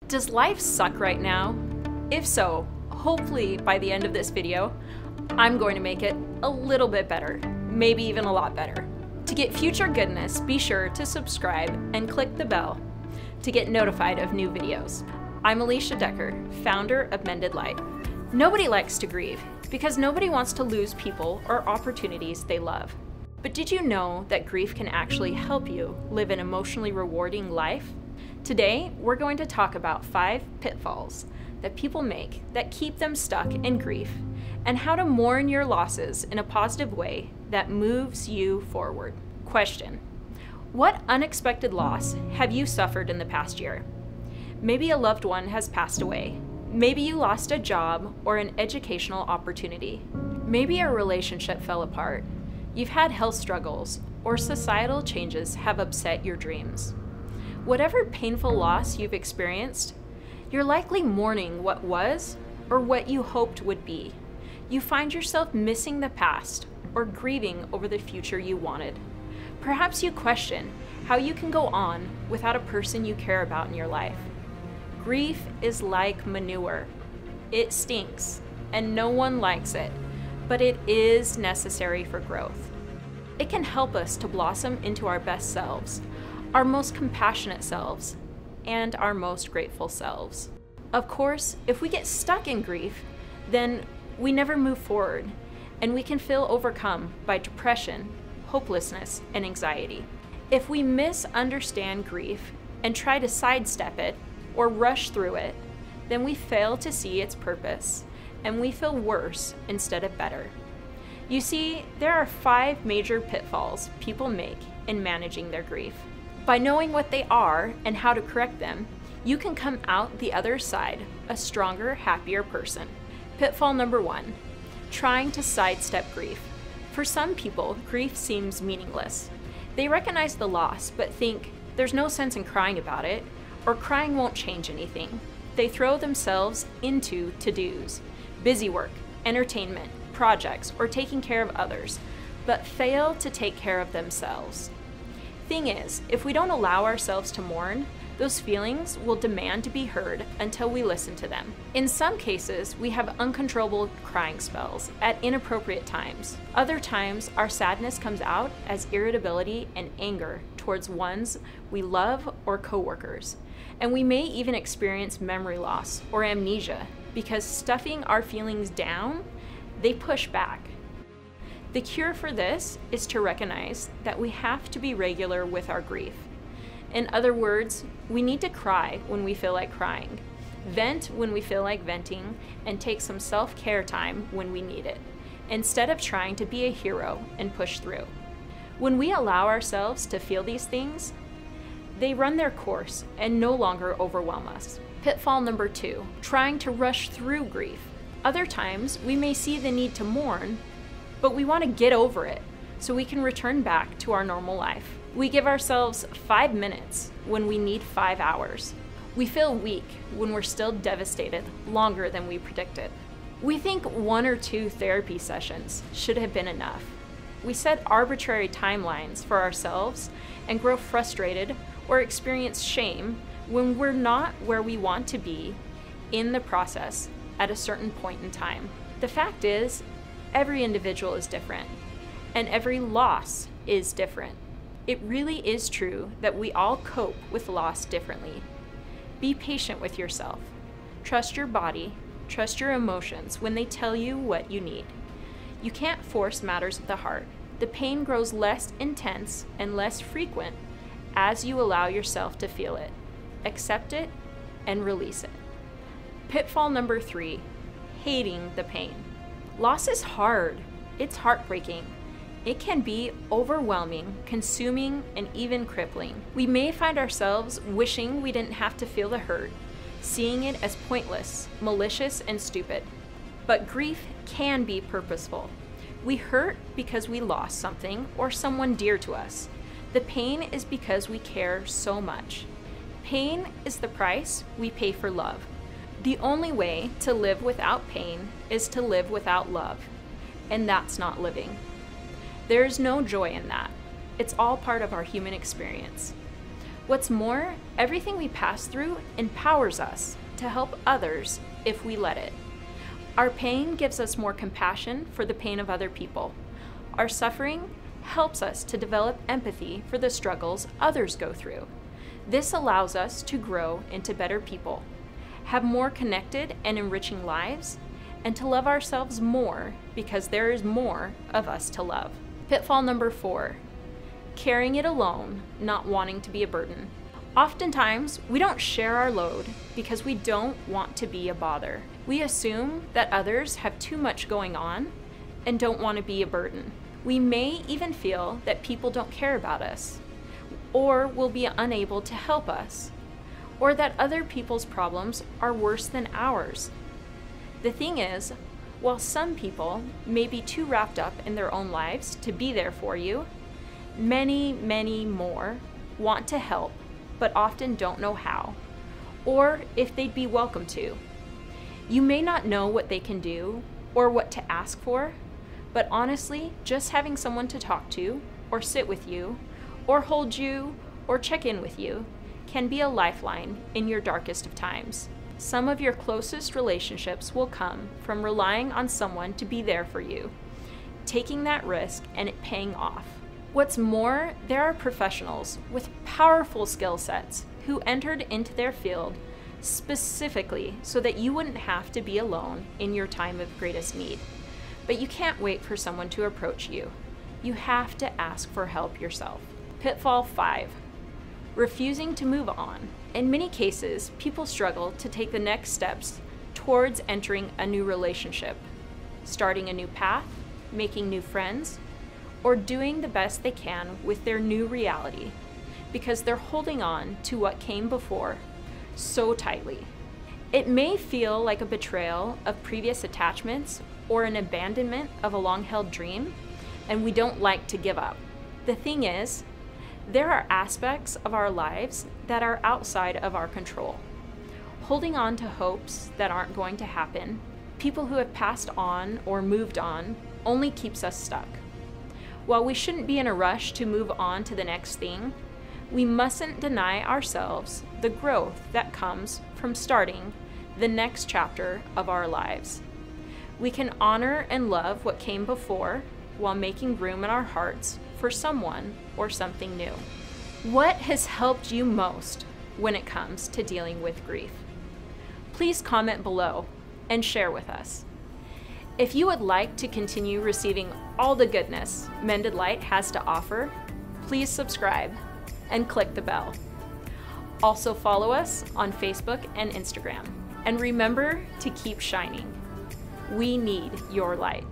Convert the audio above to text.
Does life suck right now? If so, hopefully by the end of this video, I'm going to make it a little bit better, maybe even a lot better. To get future goodness, be sure to subscribe and click the bell to get notified of new videos. I'm Alicia Decker, founder of Mended Life. Nobody likes to grieve because nobody wants to lose people or opportunities they love. But did you know that grief can actually help you live an emotionally rewarding life? Today, we're going to talk about 5 pitfalls that people make that keep them stuck in grief and how to mourn your losses in a positive way that moves you forward. Question: what unexpected loss have you suffered in the past year? Maybe a loved one has passed away. Maybe you lost a job or an educational opportunity. Maybe a relationship fell apart. You've had health struggles, or societal changes have upset your dreams. Whatever painful loss you've experienced, you're likely mourning what was or what you hoped would be. You find yourself missing the past or grieving over the future you wanted. Perhaps you question how you can go on without a person you care about in your life. Grief is like manure. It stinks, and no one likes it, but it is necessary for growth. It can help us to blossom into our best selves, our most compassionate selves, and our most grateful selves. Of course, if we get stuck in grief, then we never move forward, and we can feel overcome by depression, hopelessness, and anxiety. If we misunderstand grief and try to sidestep it or rush through it, then we fail to see its purpose, and we feel worse instead of better. You see, there are 5 major pitfalls people make in managing their grief. By knowing what they are and how to correct them, you can come out the other side a stronger, happier person. Pitfall number 1, trying to sidestep grief. For some people, grief seems meaningless. They recognize the loss, but think there's no sense in crying about it, or crying won't change anything. They throw themselves into to-dos, busy work, entertainment, projects, or taking care of others, but fail to take care of themselves. Thing is, if we don't allow ourselves to mourn, those feelings will demand to be heard until we listen to them. In some cases, we have uncontrollable crying spells at inappropriate times. Other times, our sadness comes out as irritability and anger towards ones we love or coworkers. And we may even experience memory loss or amnesia because stuffing our feelings down, they push back. The cure for this is to recognize that we have to be regular with our grief. In other words, we need to cry when we feel like crying, vent when we feel like venting, and take some self-care time when we need it, instead of trying to be a hero and push through. When we allow ourselves to feel these things, they run their course and no longer overwhelm us. Pitfall number 2, trying to rush through grief. Other times, we may see the need to mourn, but we want to get over it so we can return back to our normal life. We give ourselves 5 minutes when we need 5 hours. We feel weak when we're still devastated longer than we predicted. We think 1 or 2 therapy sessions should have been enough. We set arbitrary timelines for ourselves and grow frustrated or experience shame when we're not where we want to be in the process at a certain point in time. The fact is, every individual is different, and every loss is different. It really is true that we all cope with loss differently. Be patient with yourself. Trust your body, trust your emotions when they tell you what you need. You can't force matters of the heart. The pain grows less intense and less frequent as you allow yourself to feel it, accept it, and release it. Pitfall number 3, hating the pain. Loss is hard. It's heartbreaking. It can be overwhelming, consuming, and even crippling. We may find ourselves wishing we didn't have to feel the hurt, seeing it as pointless, malicious, and stupid. But grief can be purposeful. We hurt because we lost something or someone dear to us. The pain is because we care so much. Pain is the price we pay for love. The only way to live without pain is to live without love, and that's not living. There is no joy in that. It's all part of our human experience. What's more, everything we pass through empowers us to help others if we let it. Our pain gives us more compassion for the pain of other people. Our suffering helps us to develop empathy for the struggles others go through. This allows us to grow into better people, have more connected and enriching lives, and to love ourselves more because there is more of us to love. Pitfall number 4, carrying it alone, not wanting to be a burden. Oftentimes, we don't share our load because we don't want to be a bother. We assume that others have too much going on and don't want to be a burden. We may even feel that people don't care about us, or will be unable to help us, or that other people's problems are worse than ours. The thing is, while some people may be too wrapped up in their own lives to be there for you, many, many more want to help, but often don't know how, or if they'd be welcome to. You may not know what they can do or what to ask for, but honestly, just having someone to talk to, or sit with you, or hold you, or check in with you can be a lifeline in your darkest of times. Some of your closest relationships will come from relying on someone to be there for you, taking that risk and it paying off. What's more, there are professionals with powerful skill sets who entered into their field specifically so that you wouldn't have to be alone in your time of greatest need. But you can't wait for someone to approach you. You have to ask for help yourself. Pitfall 5, refusing to move on. In many cases, people struggle to take the next steps towards entering a new relationship, starting a new path, making new friends, or doing the best they can with their new reality because they're holding on to what came before so tightly. It may feel like a betrayal of previous attachments or an abandonment of a long-held dream, and we don't like to give up. The thing is, there are aspects of our lives that are outside of our control. Holding on to hopes that aren't going to happen, people who have passed on or moved on, only keeps us stuck. While we shouldn't be in a rush to move on to the next thing, we mustn't deny ourselves the growth that comes from starting the next chapter of our lives. We can honor and love what came before while making room in our hearts for someone or something new. What has helped you most when it comes to dealing with grief? Please comment below and share with us. If you would like to continue receiving all the goodness Mended Light has to offer, please subscribe and click the bell. Also follow us on Facebook and Instagram. And remember to keep shining. We need your light.